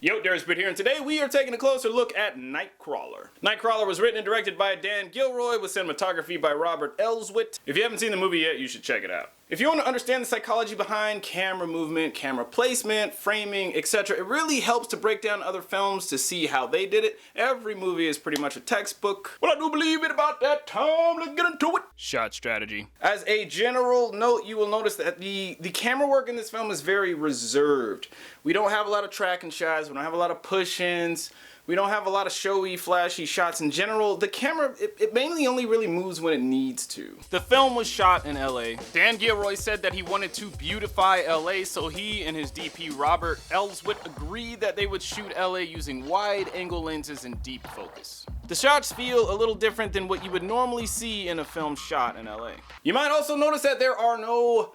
Yo, DARIOUS BRITT here, and today we are taking a closer look at Nightcrawler. Nightcrawler was written and directed by Dan Gilroy with cinematography by Robert Elswit. If you haven't seen the movie yet, you should check it out. If you want to understand the psychology behind camera movement, camera placement, framing, etc., it really helps to break down other films to see how they did it. Every movie is pretty much a textbook. Well, I do believe it about that time. Let's get into it. Shot strategy. As a general note, you will notice that the camera work in this film is very reserved. We don't have a lot of tracking shots. We don't have a lot of push-ins. We don't have a lot of showy, flashy shots in general. The camera, it mainly only really moves when it needs to. The film was shot in LA. Dan Gilroy said that he wanted to beautify LA, so he and his DP Robert Elswit agreed that they would shoot LA using wide-angle lenses and deep focus. The shots feel a little different than what you would normally see in a film shot in LA. You might also notice that there are no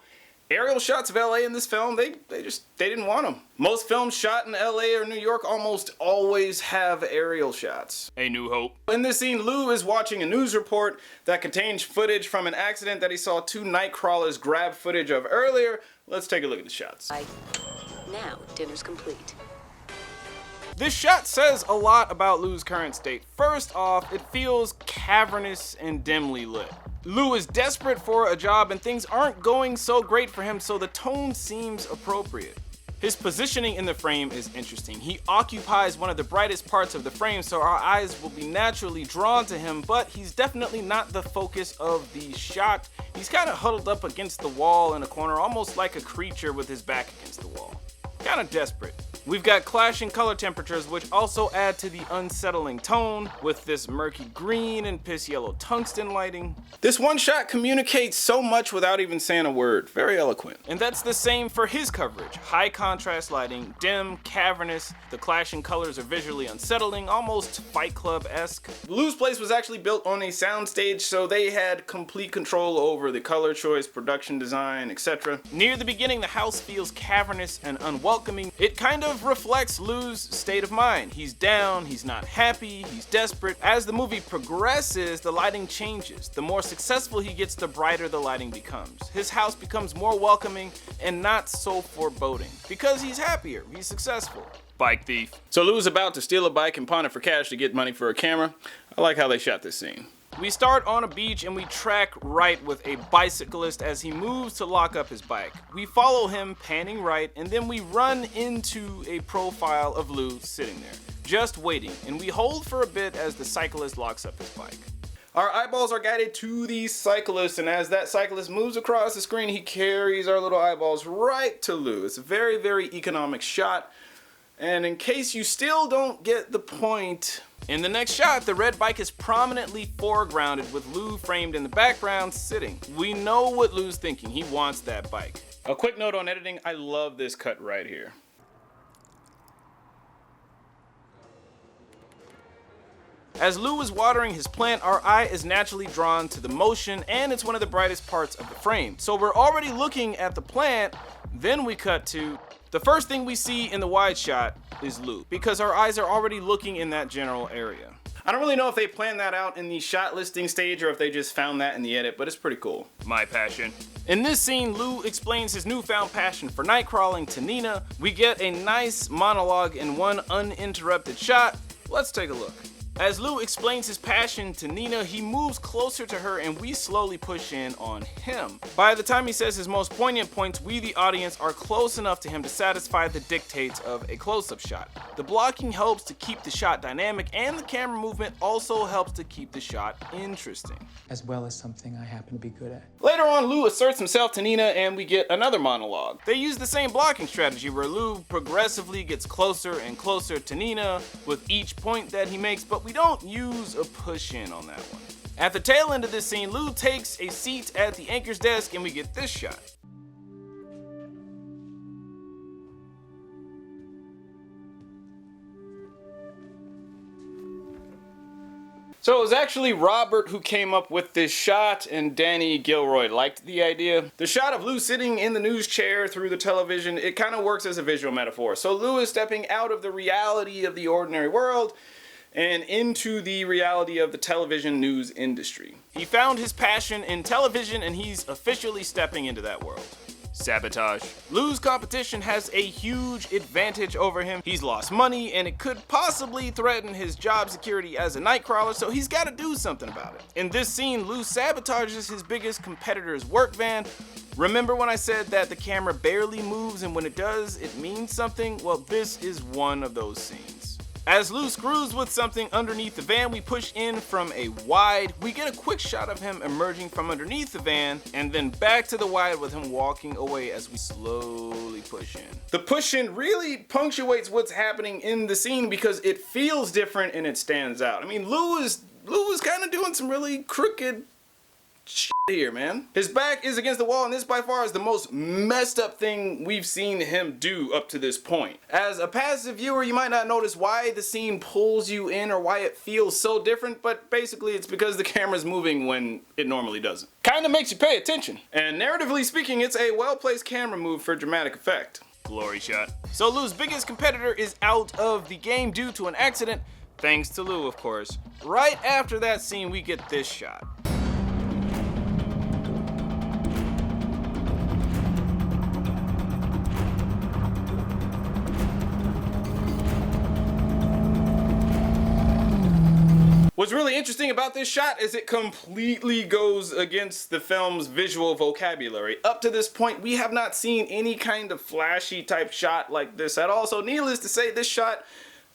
aerial shots of LA in this film. They didn't want them. Most films shot in LA or New York almost always have aerial shots. A New Hope. In this scene, Lou is watching a news report that contains footage from an accident that he saw two Nightcrawlers grab footage of earlier. Let's take a look at the shots. Now, dinner's complete. This shot says a lot about Lou's current state. First off, it feels cavernous and dimly lit. Lou is desperate for a job and things aren't going so great for him, so the tone seems appropriate. His positioning in the frame is interesting. He occupies one of the brightest parts of the frame, so our eyes will be naturally drawn to him, but he's definitely not the focus of the shot. He's kind of huddled up against the wall in a corner, almost like a creature with his back against the wall. Kind of desperate. We've got clashing color temperatures, which also add to the unsettling tone with this murky green and piss yellow tungsten lighting. This one shot communicates so much without even saying a word. Very eloquent. And that's the same for his coverage. High contrast lighting, dim, cavernous. The clashing colors are visually unsettling, almost Fight Club-esque. Lou's place was actually built on a soundstage, so they had complete control over the color choice, production design, etc. Near the beginning, the house feels cavernous and unwelcoming. It kind of reflects Lou's state of mind. He's down, he's not happy, he's desperate. As the movie progresses, the lighting changes. The more successful he gets, the brighter the lighting becomes. His house becomes more welcoming and not so foreboding because he's happier, he's successful. Bike thief. So Lou's about to steal a bike and pawn it for cash to get money for a camera. I like how they shot this scene. We start on a beach and we track right with a bicyclist as he moves to lock up his bike. We follow him panning right and then we run into a profile of Lou sitting there, just waiting, and we hold for a bit as the cyclist locks up his bike. Our eyeballs are guided to the cyclist, and as that cyclist moves across the screen, he carries our little eyeballs right to Lou. It's a very, very economic shot. And in case you still don't get the point, in the next shot, the red bike is prominently foregrounded with Lou framed in the background sitting. We know what Lou's thinking. He wants that bike. A quick note on editing, I love this cut right here. As Lou is watering his plant, our eye is naturally drawn to the motion, and it's one of the brightest parts of the frame. So we're already looking at the plant, then we cut to the first thing we see in the wide shot is Lou, because our eyes are already looking in that general area. I don't really know if they planned that out in the shot listing stage or if they just found that in the edit, but it's pretty cool. My passion. In this scene, Lou explains his newfound passion for night crawling to Nina. We get a nice monologue in one uninterrupted shot. Let's take a look. As Lou explains his passion to Nina, he moves closer to her and we slowly push in on him. By the time he says his most poignant points, we the audience are close enough to him to satisfy the dictates of a close-up shot. The blocking helps to keep the shot dynamic, and the camera movement also helps to keep the shot interesting. As well as something I happen to be good at. Later on, Lou asserts himself to Nina and we get another monologue. They use the same blocking strategy where Lou progressively gets closer and closer to Nina with each point that he makes, but we don't use a push-in on that one. At the tail end of this scene, Lou takes a seat at the anchor's desk and we get this shot. So it was actually Robert who came up with this shot, and Danny Gilroy liked the idea. The shot of Lou sitting in the news chair through the television, it kind of works as a visual metaphor. So Lou is stepping out of the reality of the ordinary world and into the reality of the television news industry. He found his passion in television and he's officially stepping into that world. Sabotage. Lou's competition has a huge advantage over him. He's lost money and it could possibly threaten his job security as a Nightcrawler, so he's got to do something about it. In this scene, Lou sabotages his biggest competitor's work van. Remember when I said that the camera barely moves and when it does, it means something? Well, this is one of those scenes. As Lou screws with something underneath the van, we push in from a wide. We get a quick shot of him emerging from underneath the van, and then back to the wide with him walking away as we slowly push in. The push in really punctuates what's happening in the scene because it feels different and it stands out. I mean, Lou is kind of doing some really crooked shit here, man. His back is against the wall, and this by far is the most messed up thing we've seen him do up to this point. As a passive viewer, you might not notice why the scene pulls you in or why it feels so different, but basically it's because the camera's moving when it normally doesn't. Kinda makes you pay attention. And narratively speaking, it's a well-placed camera move for dramatic effect. Glory shot. So Lou's biggest competitor is out of the game due to an accident, thanks to Lou, of course. Right after that scene, we get this shot. What's really interesting about this shot is it completely goes against the film's visual vocabulary. Up to this point, we have not seen any kind of flashy type shot like this at all, so needless to say, this shot,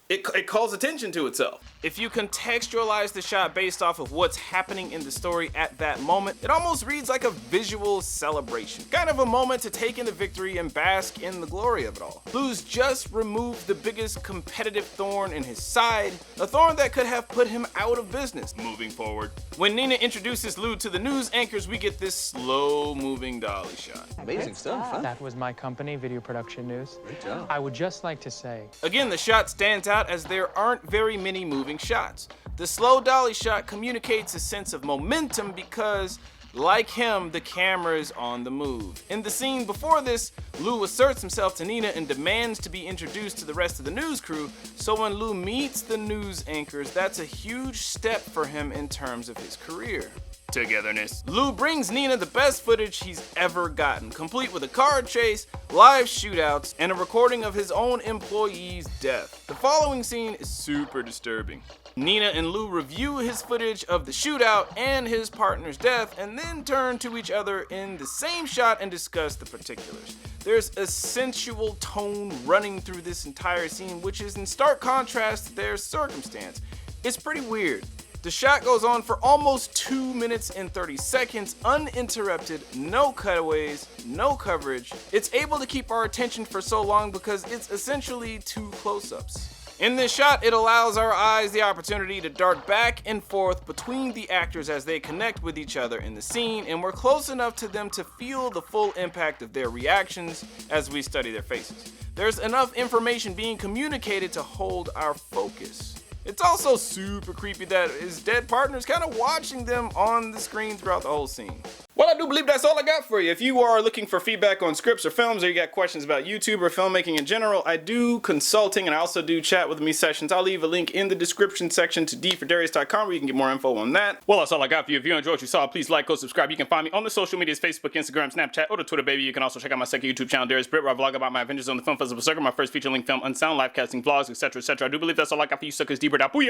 it calls attention to itself. If you contextualize the shot based off of what's happening in the story at that moment, it almost reads like a visual celebration. Kind of a moment to take in the victory and bask in the glory of it all. Lou's just removed the biggest competitive thorn in his side, a thorn that could have put him out of business moving forward. When Nina introduces Lou to the news anchors, we get this slow-moving dolly shot. Amazing stuff, huh? That was my company, Video Production News. Great job. I would just like to say, Again, the shot stands out as there aren't very many moving shots. The slow dolly shot communicates a sense of momentum because, like him, the camera is on the move. In the scene before this, Lou asserts himself to Nina and demands to be introduced to the rest of the news crew, so when Lou meets the news anchors, that's a huge step for him in terms of his career. Togetherness. Lou brings Nina the best footage he's ever gotten, complete with a car chase, live shootouts, and a recording of his own employee's death. The following scene is super disturbing. Nina and Lou review his footage of the shootout and his partner's death, and then turn to each other in the same shot and discuss the particulars. There's a sensual tone running through this entire scene, which is in stark contrast to their circumstance. It's pretty weird. The shot goes on for almost 2 minutes and 30 seconds, uninterrupted, no cutaways, no coverage. It's able to keep our attention for so long because it's essentially 2 close-ups. In this shot, it allows our eyes the opportunity to dart back and forth between the actors as they connect with each other in the scene, and we're close enough to them to feel the full impact of their reactions as we study their faces. There's enough information being communicated to hold our focus. It's also super creepy that his dead partner is kind of watching them on the screen throughout the whole scene. Well, I do believe that's all I got for you. If you are looking for feedback on scripts or films, or you got questions about YouTube or filmmaking in general, I do consulting and I also do chat with me sessions. I'll leave a link in the description section to dfordarius.com where you can get more info on that. Well, that's all I got for you. If you enjoyed what you saw, please like, go subscribe. You can find me on the social medias, Facebook, Instagram, Snapchat, or the Twitter, baby. You can also check out my second YouTube channel, Darius Britt, where I vlog about my adventures on the film festival circuit, my first feature-length film, unsound, live casting, vlogs, etc., etc. I do believe that's all I got for you suckers. D-Britt out. Booyah!